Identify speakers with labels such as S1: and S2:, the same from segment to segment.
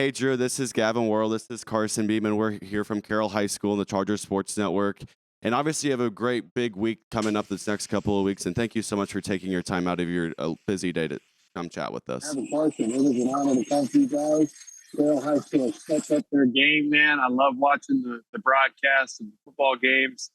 S1: Hey, Drew, this is Gavin Worrell. This is Carson Beeman. We're here from Carroll High School and the Charger Sports Network. And obviously, you have a great big week coming up this next couple of weeks. And thank you so much for taking your time out of your busy day to come chat with us.
S2: Carson, it was an honor to talk to you guys. Carroll High School stepped up their game, man. I love watching the broadcasts and the football games.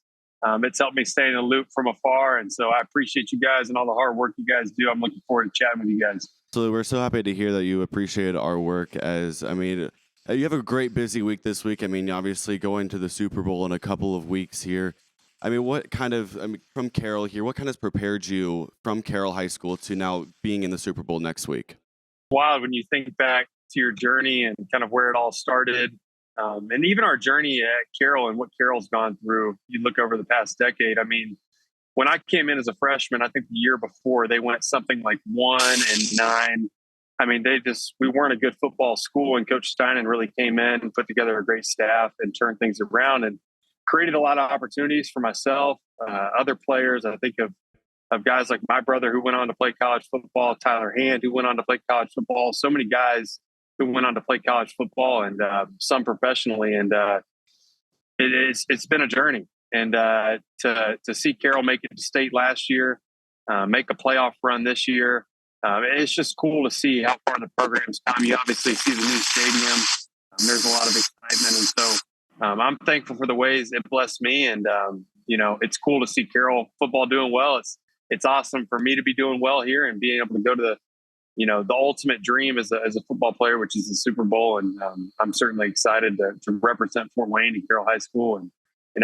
S2: It's helped me stay in the loop from afar. And so I appreciate you guys and all the hard work you guys do. I'm looking forward to chatting with you guys.
S1: So we're so happy to hear that you appreciate our work. You have a great busy week this week. Obviously going to the Super Bowl in a couple of weeks here. From Carroll here, what kind of prepared you from Carroll High School to now being in the Super Bowl next week?
S2: Wild when you think back to your journey and kind of where it all started. And even our journey at Carroll and what Carroll's gone through. You look over the past decade. When I came in as a freshman, I think the year before they went something like 1-9. We weren't a good football school, and Coach Stein really came in and put together a great staff and turned things around and created a lot of opportunities for myself, other players. I think of guys like my brother who went on to play college football, Tyler Hand, who went on to play college football. So many guys who went on to play college football and some professionally. And it's been a journey. And to see Carroll make it to state last year, make a playoff run this year, it's just cool to see how far the program's come. You obviously see the new stadium. There's a lot of excitement. And so I'm thankful for the ways it blessed me. And, it's cool to see Carroll football doing well. It's awesome for me to be doing well here and being able to go to the ultimate dream as a football player, which is the Super Bowl. And I'm certainly excited to represent Fort Wayne and Carroll High School and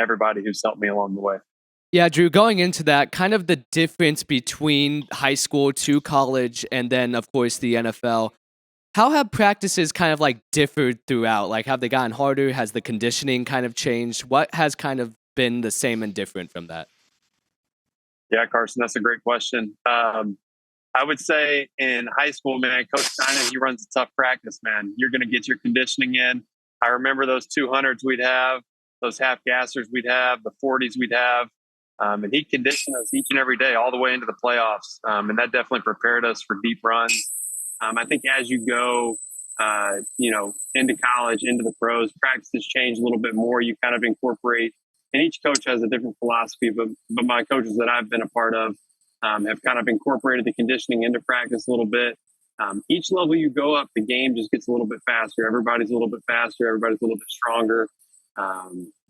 S2: everybody who's helped me along the way.
S3: Yeah, Drew, going into that, kind of the difference between high school to college and then, of course, the NFL. How have practices kind of differed throughout? Have they gotten harder? Has the conditioning kind of changed? What has kind of been the same and different from that?
S2: Yeah, Carson, that's a great question. I would say in high school, man, Coach Stein, he runs a tough practice, man. You're going to get your conditioning in. I remember those 200s we'd have, those half gassers we'd have, the 40s we'd have. And he conditioned us each and every day all the way into the playoffs. And that definitely prepared us for deep runs. I think as you go, into college, into the pros, practices change a little bit more. You kind of incorporate, and each coach has a different philosophy, but my coaches that I've been a part of have kind of incorporated the conditioning into practice a little bit. Each level you go up, the game just gets a little bit faster. Everybody's a little bit faster. Everybody's a little bit stronger.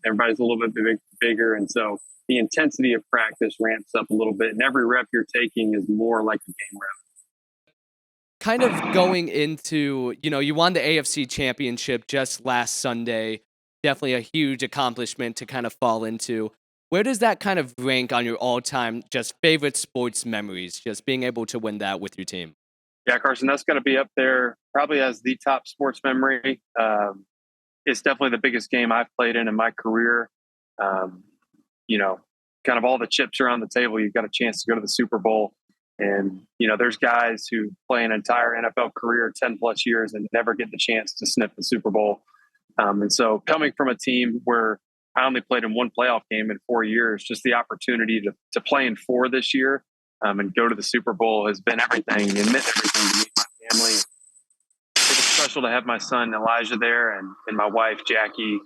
S2: Everybody's a little bit bigger. And so the intensity of practice ramps up a little bit, and every rep you're taking is more like a game rep.
S3: Kind of going into, you won the AFC Championship just last Sunday. Definitely a huge accomplishment to kind of fall into. Where does that kind of rank on your all-time just favorite sports memories, just being able to win that with your team?
S2: Yeah, Carson, that's going to be up there probably as the top sports memory. It's definitely the biggest game I've played in my career. Kind of all the chips are on the table. You've got a chance to go to the Super Bowl. And, there's guys who play an entire NFL career, 10 plus years, and never get the chance to sniff the Super Bowl. And so coming from a team where I only played in one playoff game in 4 years, just the opportunity to play in 4 this year and go to the Super Bowl has been everything and meant everything to me and my family. It was special to have my son Elijah there and my wife Jackie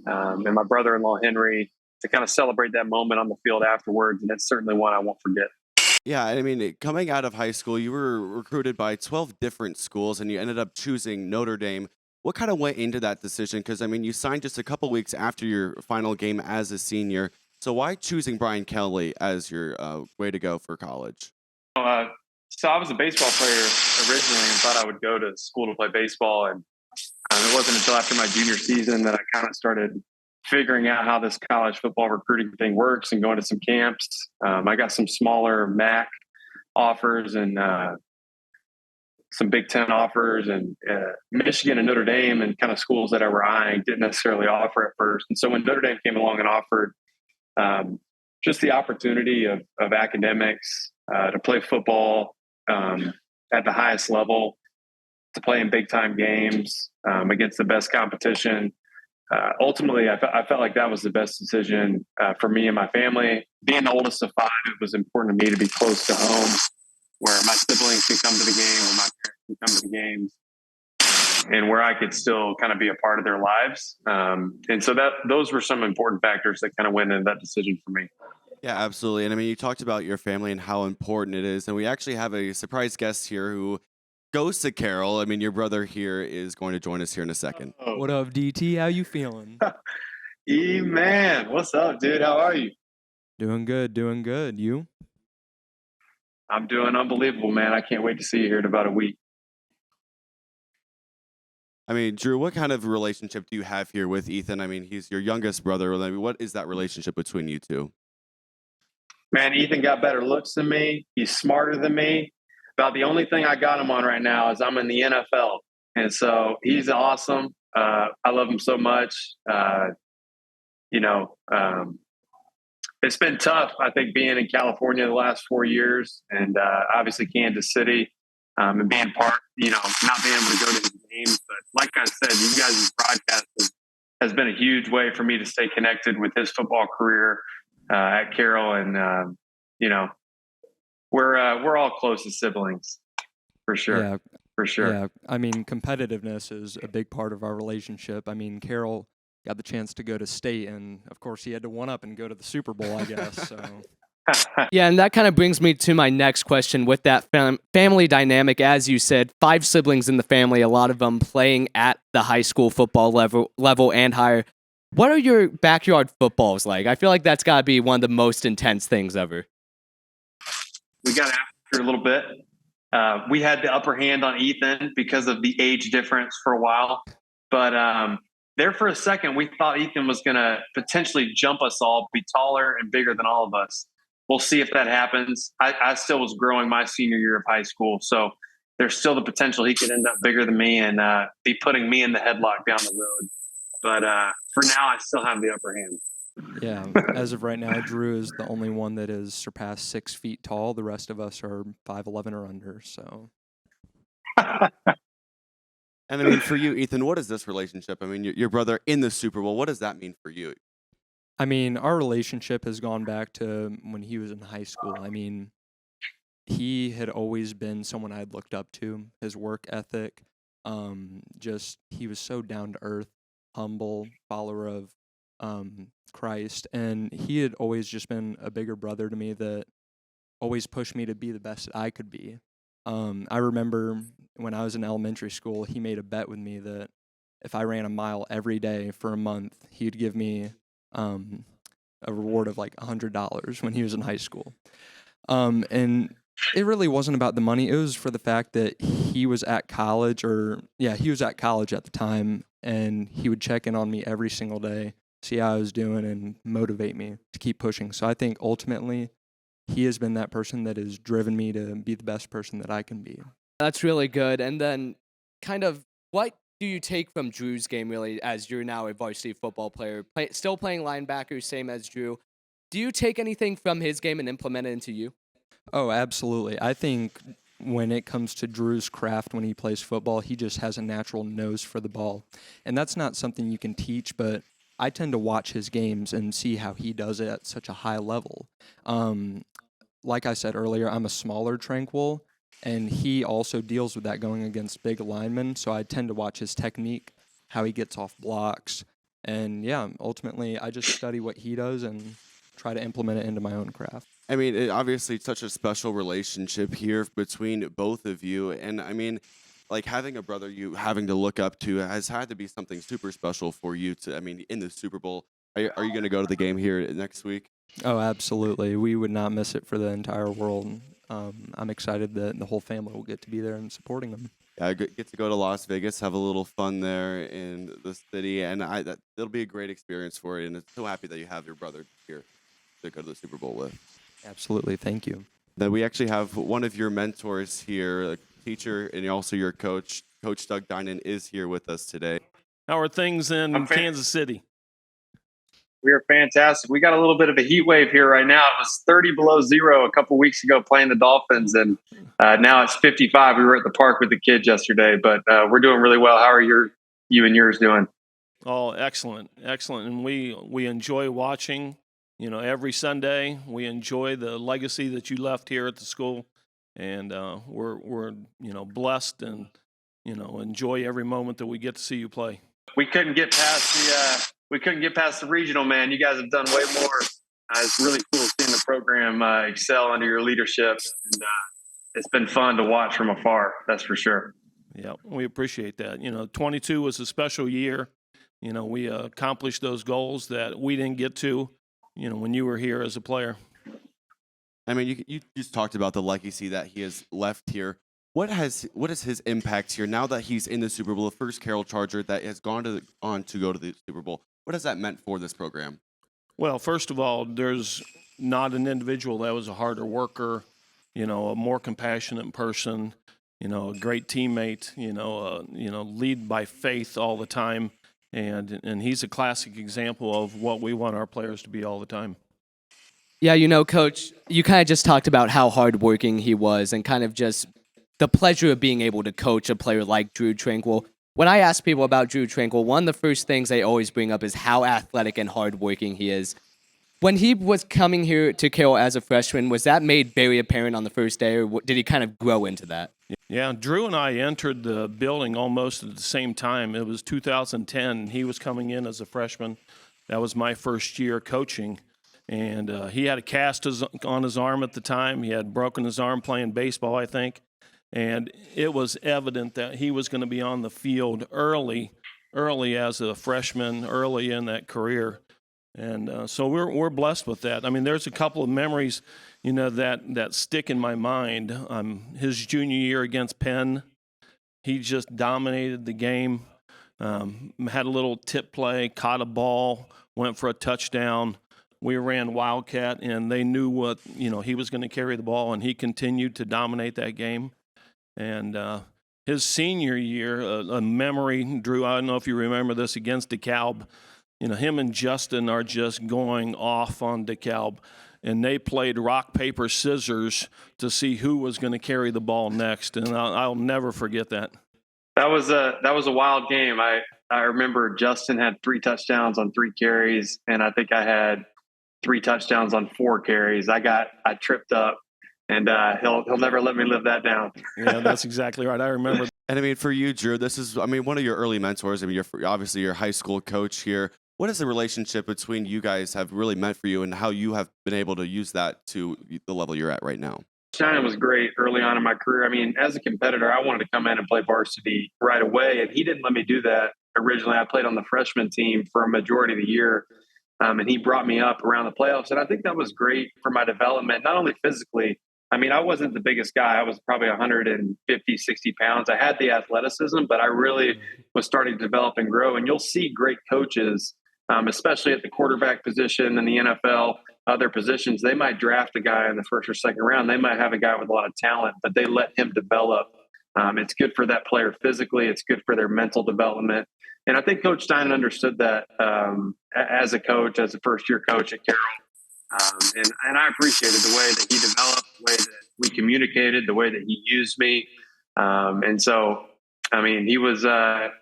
S2: and my brother-in-law Henry to kind of celebrate that moment on the field afterwards. And it's certainly one I won't forget.
S1: Yeah, coming out of high school, you were recruited by 12 different schools, and you ended up choosing Notre Dame. What kind of went into that decision? Because, you signed just a couple weeks after your final game as a senior. So why choosing Brian Kelly as your way to go for college?
S2: So I was a baseball player originally and thought I would go to school to play baseball. And it wasn't until after my junior season that I kind of started figuring out how this college football recruiting thing works and going to some camps. I got some smaller MAC offers and some Big Ten offers, and Michigan and Notre Dame and kind of schools that I were eyeing didn't necessarily offer at first. And so when Notre Dame came along and offered just the opportunity of academics, to play football at the highest level, to play in big time games against the best competition, ultimately, I felt like that was the best decision for me and my family. Being the oldest of 5, it was important to me to be close to home, where my siblings can come to the game or my parents can come to the games. and where I could still kind of be a part of their lives. And so those were some important factors that kind of went into that decision for me.
S1: Yeah, absolutely. And I mean, you talked about your family and how important it is. And we actually have a surprise guest here who goes to Carroll. I mean, your brother here is going to join us here in a second.
S2: Oh.
S4: What up, DT? How you feeling?
S2: E-man, what's up, dude? How are you?
S4: Doing good, doing good. You?
S2: I'm doing unbelievable, man. I can't wait to see you here in about a week.
S1: I mean, Drew, what kind of relationship do you have here with Ethan? I mean, he's your youngest brother. I mean, what is that relationship between you two?
S2: Man, Ethan got better looks than me. He's smarter than me. About the only thing I got him on right now is I'm in the NFL. And so he's awesome. I love him so much. It's been tough, I think, being in California the last 4 years and obviously Kansas City and being not being able to go to his games. But like I said, you guys' broadcast has been a huge way for me to stay connected with his football career at Carroll. And, we're all close as siblings for sure.
S4: Yeah,
S2: For sure.
S4: yeah. I mean, competitiveness is a big part of our relationship. I mean, Carroll got the chance to go to state, and of course, he had to one up and go to the Super Bowl, I guess. So.
S3: Yeah, and that kind of brings me to my next question with that family dynamic. As you said, 5 siblings in the family, a lot of them playing at the high school football level and higher. What are your backyard footballs like? I feel like that's got to be one of the most intense things ever.
S2: We got after a little bit. We had the upper hand on Ethan because of the age difference for a while. But there for a second, we thought Ethan was going to potentially jump us all, be taller and bigger than all of us. We'll see if that happens. I still was growing my senior year of high school. So there's still the potential he could end up bigger than me and be putting me in the headlock down the road. But for now, I still have the upper hand.
S4: Yeah, as of right now, Drew is the only one that has surpassed 6 feet tall. The rest of us are 5'11" or under. So.
S1: And I mean, for you, Ethan, what is this relationship? I mean, your brother in the Super Bowl, what does that mean for you?
S4: I mean, our relationship has gone back to when he was in high school. I mean, he had always been someone I'd looked up to. His work ethic, he was so down to earth, humble, follower of Christ, and he had always just been a bigger brother to me that always pushed me to be the best that I could be. I remember when I was in elementary school, he made a bet with me that if I ran a mile every day for a month, he'd give me a reward of like $100 when he was in high school. And it really wasn't about the money. It was for the fact that he was at college he was at college at the time, and he would check in on me every single day, see how I was doing, and motivate me to keep pushing. So I think ultimately he has been that person that has driven me to be the best person that I can be.
S3: That's really good. And then kind of what do you take from Drew's game, really, as you're now a varsity football player, still playing linebacker, same as Drew? Do you take anything from his game and implement it into you?
S4: Oh, absolutely. I think when it comes to Drew's craft when he plays football, he just has a natural nose for the ball. And that's not something you can teach, but I tend to watch his games and see how he does it at such a high level. Like I said earlier, I'm a smaller Tranquil, and he also deals with that going against big linemen, so I tend to watch his technique, how he gets off blocks, and ultimately I just study what he does and try to implement it into my own craft.
S1: I mean, obviously, it's such a special relationship here between both of you, and I mean, like having a brother you having to look up to has had to be something super special for you in the Super Bowl. Are you going to go to the game here next week?
S4: Oh, absolutely. We would not miss it for the entire world. I'm excited that the whole family will get to be there and supporting them.
S1: Yeah, I get to go to Las Vegas, have a little fun there in the city, and it'll be a great experience for you. And I'm so happy that you have your brother here to go to the Super Bowl with.
S4: Absolutely. Thank you.
S1: Then we actually have one of your mentors here, a teacher, and also your coach. Coach Doug Dinan is here with us today.
S5: How are things in Kansas City?
S2: We are fantastic. We got a little bit of a heat wave here right now. It was 30 below zero a couple weeks ago playing the Dolphins, and now it's 55. We were at the park with the kids yesterday, but we're doing really well. How are you and yours doing?
S5: Oh, excellent, excellent. And we enjoy watching, every Sunday. We enjoy the legacy that you left here at the school, and we're blessed and enjoy every moment that we get to see you play.
S2: We couldn't get past the regional, man. You guys have done way more. It's really cool seeing the program excel under your leadership, and it's been fun to watch from afar. That's for sure.
S5: Yeah, we appreciate that. 22 was a special year. We accomplished those goals that we didn't get to, when you were here as a player.
S1: I mean, you just talked about the legacy that he has left here. What is his impact here now that he's in the Super Bowl, the first Carroll Charger that has on to go to the Super Bowl? What has that meant for this program?
S5: Well, first of all, there's not an individual that was a harder worker, a more compassionate person, a great teammate, lead by faith all the time. And he's a classic example of what we want our players to be all the time.
S3: Yeah, Coach, you kind of just talked about how hardworking he was and kind of just the pleasure of being able to coach a player like DRUE TRANQUIll. When I ask people about DRUE TRANQUIll, one of the first things they always bring up is how athletic and hardworking he is. When he was coming here to Carroll as a freshman, was that made very apparent on the first day, or did he kind of grow into that?
S5: Yeah, Drew and I entered the building almost at the same time. It was 2010. He was coming in as a freshman. That was my first year coaching. And he had a cast on his arm at the time. He had broken his arm playing baseball, I think. And it was evident that he was going to be on the field early as a freshman, early in that career. And so we're blessed with that. I mean, there's a couple of memories, that stick in my mind. His junior year against Penn, he just dominated the game. Had a little tip play, caught a ball, went for a touchdown. We ran Wildcat, and they knew what he was going to carry the ball, and he continued to dominate that game. And his senior year, a memory, Drew, I don't know if you remember this, against DeKalb. Him and Justin are just going off on DeKalb, and they played rock, paper, scissors to see who was going to carry the ball next, and I'll never forget that.
S2: That was a wild game. I remember Justin had 3 touchdowns on 3 carries, and I think I had 3 touchdowns on 4 carries. I tripped up, and he'll never let me live that down.
S5: Yeah, that's exactly right. I remember.
S1: And I mean, for you, Drew, this is, one of your early mentors. I mean, you're obviously your high school coach here. What is the relationship between you guys have really meant for you, and how you have been able to use that to the level you're at right now?
S2: Stein was great early on in my career. I mean, as a competitor, I wanted to come in and play varsity right away, and he didn't let me do that. Originally, I played on the freshman team for a majority of the year, and he brought me up around the playoffs, and I think that was great for my development, not only physically. I mean, I wasn't the biggest guy. I was probably 150, 60 pounds. I had the athleticism, but I really was starting to develop and grow, and you'll see great coaches, especially at the quarterback position in the NFL, other positions. They might draft a guy in the first or second round. They might have a guy with a lot of talent, but they let him develop. It's good for that player physically. It's good for their mental development. And I think Coach Stein understood that as a coach, as a first-year coach at Carroll. And I appreciated the way that he developed, the way that we communicated, the way that he used me. And so, I mean, he was a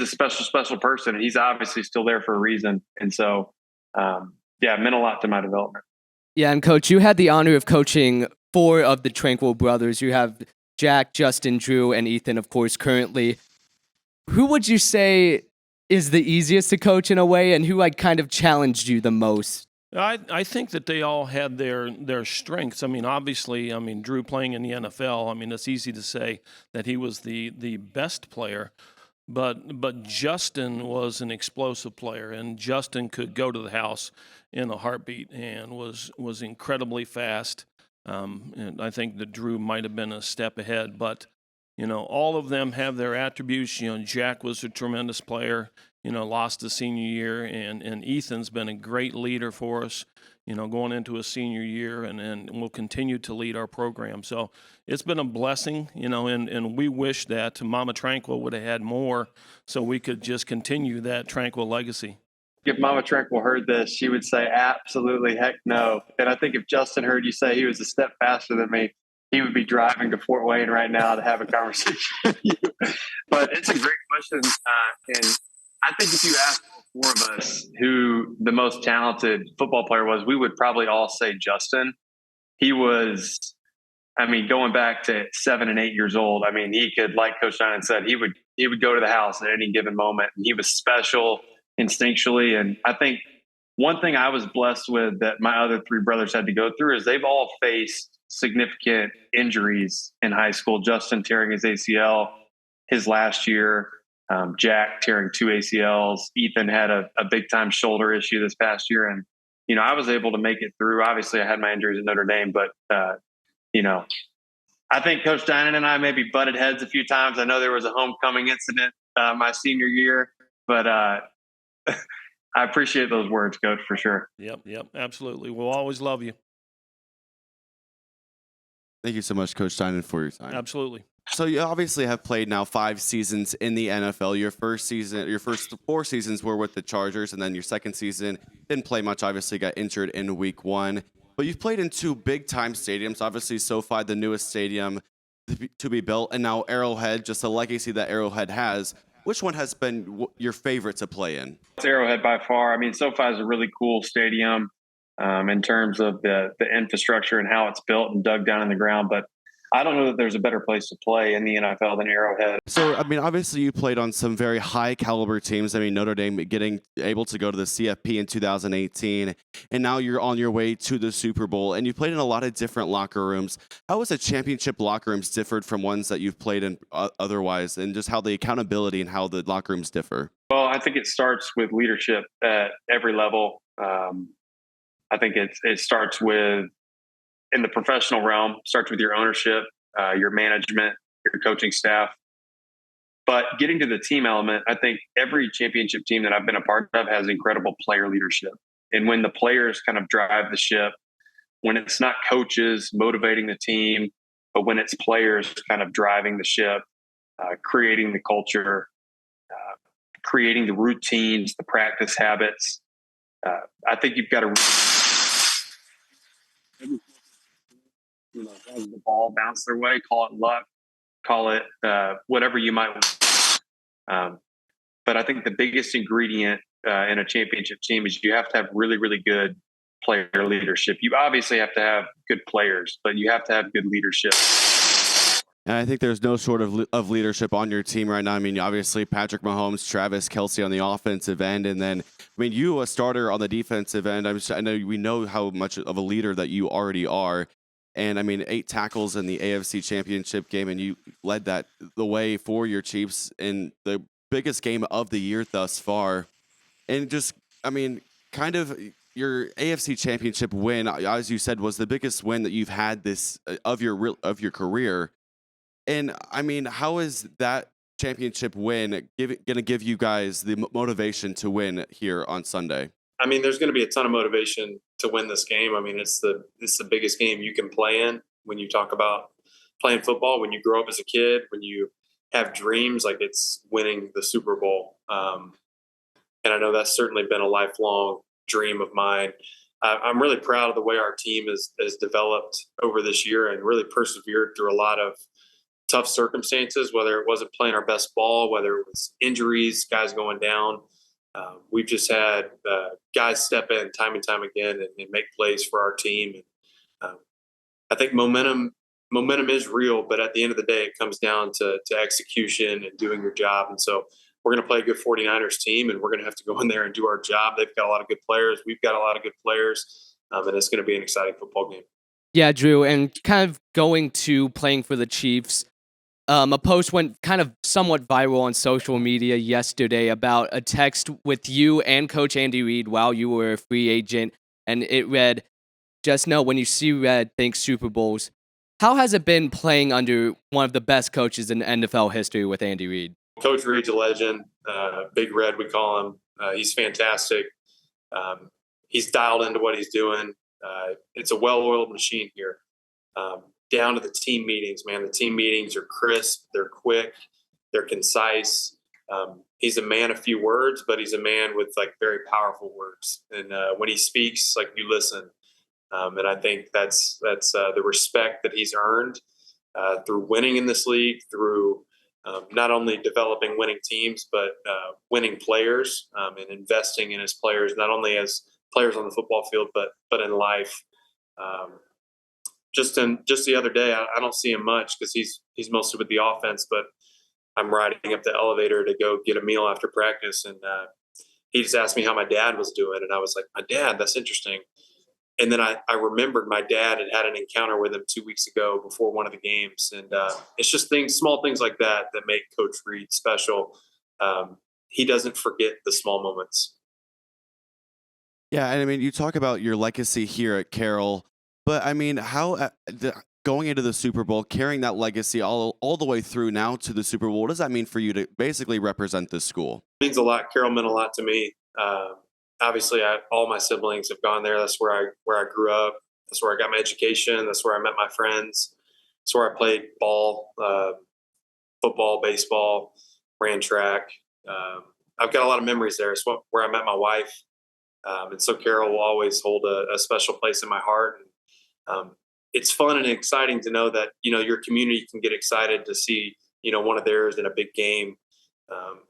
S2: special person, and he's obviously still there for a reason. And so, it meant a lot to my development.
S3: Yeah, and Coach, you had the honor of coaching 4 of the Tranquil brothers. You have Jack, Justin, Drew, and Ethan, of course, currently. Who would you say is the easiest to coach in a way, and who kind of challenged you the most?
S5: I think that they all had their strengths. I mean, obviously, Drew playing in the NFL, it's easy to say that he was the best player. But Justin was an explosive player, and Justin could go to the house in a heartbeat and was incredibly fast. And I think that Drew might have been a step ahead, but all of them have their attributes. Jack was a tremendous player. Lost his senior year, and Ethan's been a great leader for us. Going into his senior year, and will continue to lead our program. So it's been a blessing, and we wish that Mama Tranquil would have had more so we could just continue that Tranquil legacy.
S2: If Mama Tranquil heard this, she would say, absolutely, heck no. And I think if Justin heard you say he was a step faster than me, he would be driving to Fort Wayne right now to have a conversation with you. But it's a great question. And I think if you ask all 4 of us who the most talented football player was, we would probably all say Justin. He was I mean, going back to 7 and 8 years old, I mean, he could, like Coach Stein said, he would go to the house at any given moment. He was special instinctually. And I think one thing I was blessed with that my other three brothers had to go through is they've all faced significant injuries in high school. Justin tearing his ACL his last year, Jack tearing 2 ACLs. Ethan had a big time shoulder issue this past year. And, you know, I was able to make it through. Obviously, I had my injuries at Notre Dame, but, you know, I think Coach Stein and I maybe butted heads a few times. I know there was a homecoming incident my senior year, but I appreciate those words, Coach, for sure.
S5: Yep, absolutely. We'll always love you.
S1: Thank you so much, Coach Stein, for your time.
S5: Absolutely.
S1: So you obviously have played now 5 seasons in the NFL. Your first 4 seasons were with the Chargers, and then your second season didn't play much. Obviously, got injured in Week 1. But you've played in 2 big-time stadiums. Obviously, SoFi, the newest stadium to be built, and now Arrowhead, just a legacy that Arrowhead has. Which one has been your favorite to play in?
S2: It's Arrowhead by far. I mean, SoFi is a really cool stadium in terms of the infrastructure and how it's built and dug down in the ground. But I don't know that there's a better place to play in the NFL than Arrowhead.
S1: So, I mean, obviously you played on some very high caliber teams. I mean, Notre Dame getting able to go to the CFP in 2018, and now you're on your way to the Super Bowl, and you played in a lot of different locker rooms. How has the championship locker rooms differed from ones that you've played in otherwise, and just how the accountability and how the locker rooms differ?
S2: Well, I think it starts with leadership at every level. I think it starts with, in the professional realm, starts with your ownership, your management, your coaching staff. But getting to the team element, I think every championship team that I've been a part of has incredible player leadership. And when the players kind of drive the ship, when it's not coaches motivating the team, but when it's players kind of driving the ship, creating the culture, creating the routines, the practice habits, I think you've got to as the ball bounce their way, call it luck, call it whatever you might want. But I think the biggest ingredient in a championship team is you have to have really, really good player leadership. You obviously have to have good players, but you have to have good leadership.
S1: And I think there's no sort of leadership on your team right now. I mean, obviously, Patrick Mahomes, Travis Kelce on the offensive end. And then, I mean, you a starter on the defensive end. I know we know how much of a leader that you already are. And, I mean, 8 tackles in the AFC Championship game, and you led the way for your Chiefs in the biggest game of the year thus far. And just, I mean, kind of your AFC Championship win, as you said, was the biggest win that you've had this of your career. And, I mean, how is that championship win going to give you guys the motivation to win here on Sunday?
S6: I mean, there's going to be a ton of motivation to win this game. I mean, it's the biggest game you can play in when you talk about playing football. When you grow up as a kid, when you have dreams, like it's winning the Super Bowl. And I know that's certainly been a lifelong dream of mine. I'm really proud of the way our team has developed over this year and really persevered through a lot of tough circumstances, whether it wasn't playing our best ball, whether it was injuries, guys going down. We've just had guys step in time and time again and make plays for our team. And I think momentum is real, but at the end of the day, it comes down to execution and doing your job. And so we're going to play a good 49ers team, and we're going to have to go in there and do our job. They've got a lot of good players. We've got a lot of good players, and it's going to be an exciting football game.
S3: Yeah, Drew, and kind of going to playing for the Chiefs, a post went kind of somewhat viral on social media yesterday about a text with you and Coach Andy Reid while you were a free agent, and it read, "Just know when you see red, think Super Bowls." How has it been playing under one of the best coaches in NFL history with Andy Reid?
S6: Coach Reid's a legend. Big Red, we call him. He's fantastic. He's dialed into what he's doing. It's a well-oiled machine here. Down to the team meetings, man. The team meetings are crisp. They're quick. They're concise. He's a man of few words, but he's a man with like very powerful words. And when he speaks, like you listen. And I think that's the respect that he's earned through winning in this league, through not only developing winning teams, but winning players and investing in his players, not only as players on the football field, but in life. just the other day, I don't see him much because he's mostly with the offense. But I'm riding up the elevator to go get a meal after practice, and he just asked me how my dad was doing, and I was like, "My dad, that's interesting." And then I remembered my dad had an encounter with him 2 weeks ago before one of the games, and it's just small things like that that make Coach Reid special. He doesn't forget the small moments.
S1: Yeah, and I mean, you talk about your legacy here at Carroll, but I mean, going into the Super Bowl, carrying that legacy all the way through now to the Super Bowl, what does that mean for you to basically represent this school?
S6: It means a lot. Carroll meant a lot to me. Obviously, all my siblings have gone there. That's where I grew up. That's where I got my education. That's where I met my friends. That's where I played ball, football, baseball, ran track. I've got a lot of memories there. It's where I met my wife. And so Carroll will always hold a special place in my heart. And, it's fun and exciting to know that, your community can get excited to see, one of theirs in a big game.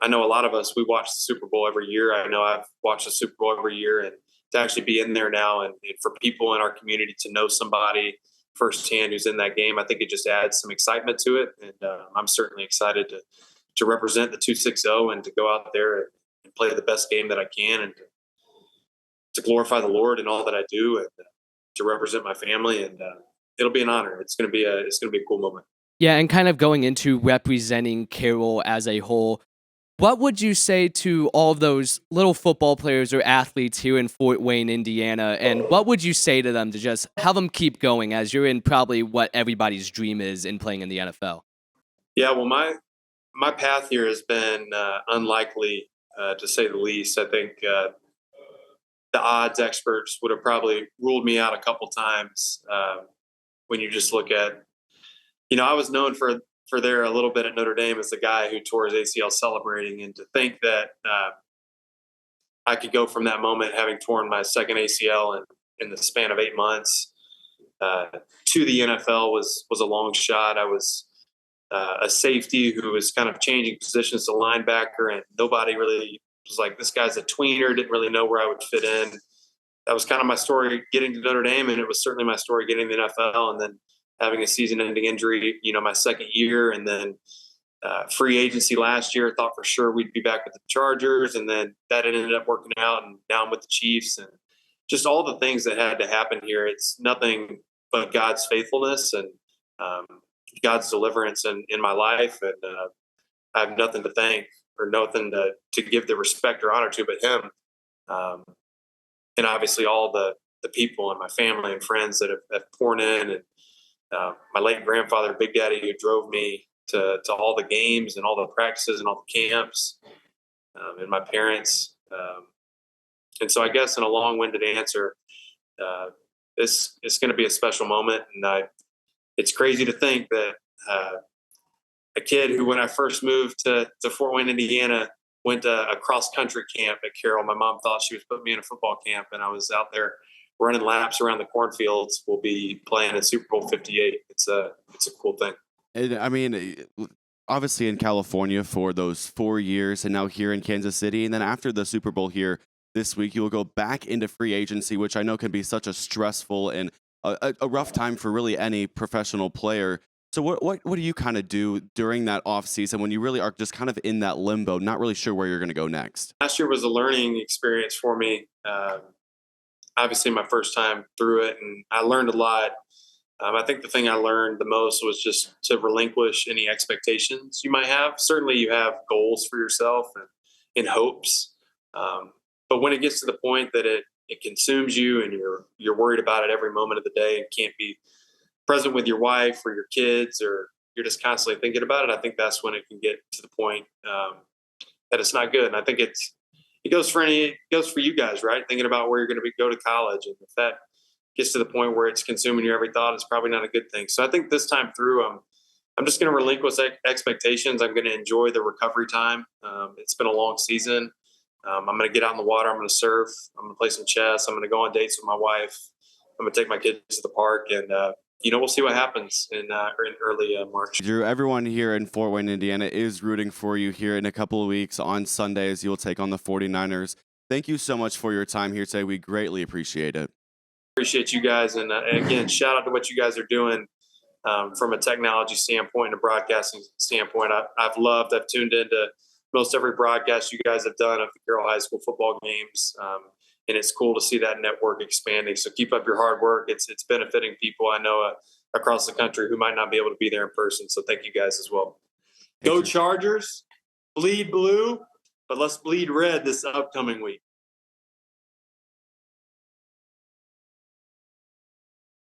S6: I know a lot of us, we watch the Super Bowl every year. I know I've watched the Super Bowl every year, and to actually be in there now and for people in our community to know somebody firsthand who's in that game, I think it just adds some excitement to it. And I'm certainly excited to represent the 260 and to go out there and play the best game that I can, and to glorify the Lord in all that I do, and to represent my family. And it'll be an honor. It's going to be a cool moment.
S3: Yeah, and kind of going into representing Carroll as a whole, what would you say to all of those little football players or athletes here in Fort Wayne, Indiana, and what would you say to them to just have them keep going as you're in probably what everybody's dream is in playing in the NFL?
S6: Yeah, well, my path here has been unlikely, to say the least. I think the odds experts would have probably ruled me out a couple times. When you just look at, I was known for there a little bit at Notre Dame as the guy who tore his ACL celebrating, and to think that I could go from that moment, having torn my second ACL in the span of 8 months, to the NFL was a long shot. I was a safety who was kind of changing positions to linebacker, and nobody really was like, this guy's a tweener, didn't really know where I would fit in. That was kind of my story getting to Notre Dame, and it was certainly my story getting to the NFL, and then having a season-ending injury, my second year, and then free agency last year. Thought for sure we'd be back with the Chargers, and then that ended up working out, and now I'm with the Chiefs, and just all the things that had to happen here. It's nothing but God's faithfulness and God's deliverance in my life, and I have nothing to thank or nothing to give the respect or honor to but Him. And obviously all the people and my family and friends that have poured in, and my late grandfather, Big Daddy, who drove me to all the games and all the practices and all the camps, and my parents. And so I guess in a long-winded answer, it's going to be a special moment. And it's crazy to think that a kid who, when I first moved to Fort Wayne, Indiana, went to a cross-country camp at Carroll. My mom thought she was putting me in a football camp, and I was out there running laps around the cornfields. We'll be playing in Super Bowl 58. It's a cool thing.
S1: And I mean, obviously in California for those 4 years, and now here in Kansas City, and then after the Super Bowl here this week, you will go back into free agency, which I know can be such a stressful and a rough time for really any professional player. So what do you kind of do during that off season when you really are just kind of in that limbo, not really sure where you're going to go next?
S6: Last year was a learning experience for me. Obviously my first time through it, and I learned a lot. I think the thing I learned the most was just to relinquish any expectations you might have. Certainly you have goals for yourself and hopes. But when it gets to the point that it consumes you and you're worried about it every moment of the day and can't be present with your wife or your kids, or you're just constantly thinking about it, I think that's when it can get to the point that it's not good. And I think it goes for you guys, right? Thinking about where you're going to go to college, and if that gets to the point where it's consuming your every thought, it's probably not a good thing. So I think this time through, I'm just going to relinquish expectations. I'm going to enjoy the recovery time. It's been a long season. I'm going to get out in the water. I'm going to surf. I'm going to play some chess. I'm going to go on dates with my wife. I'm going to take my kids to the park, and we'll see what happens in early March.
S1: Drew, everyone here in Fort Wayne, Indiana is rooting for you here in a couple of weeks on Sunday as you'll take on the 49ers. Thank you so much for your time here today. We greatly appreciate it.
S6: appreciate you guys. And again, shout out to what you guys are doing from a technology standpoint and a broadcasting standpoint. I've tuned into most every broadcast you guys have done of the Carroll High School football games. And it's cool to see that network expanding. So keep up your hard work. It's benefiting people I know across the country who might not be able to be there in person. So thank you guys as well. Go Chargers, bleed blue, but let's bleed red this upcoming week.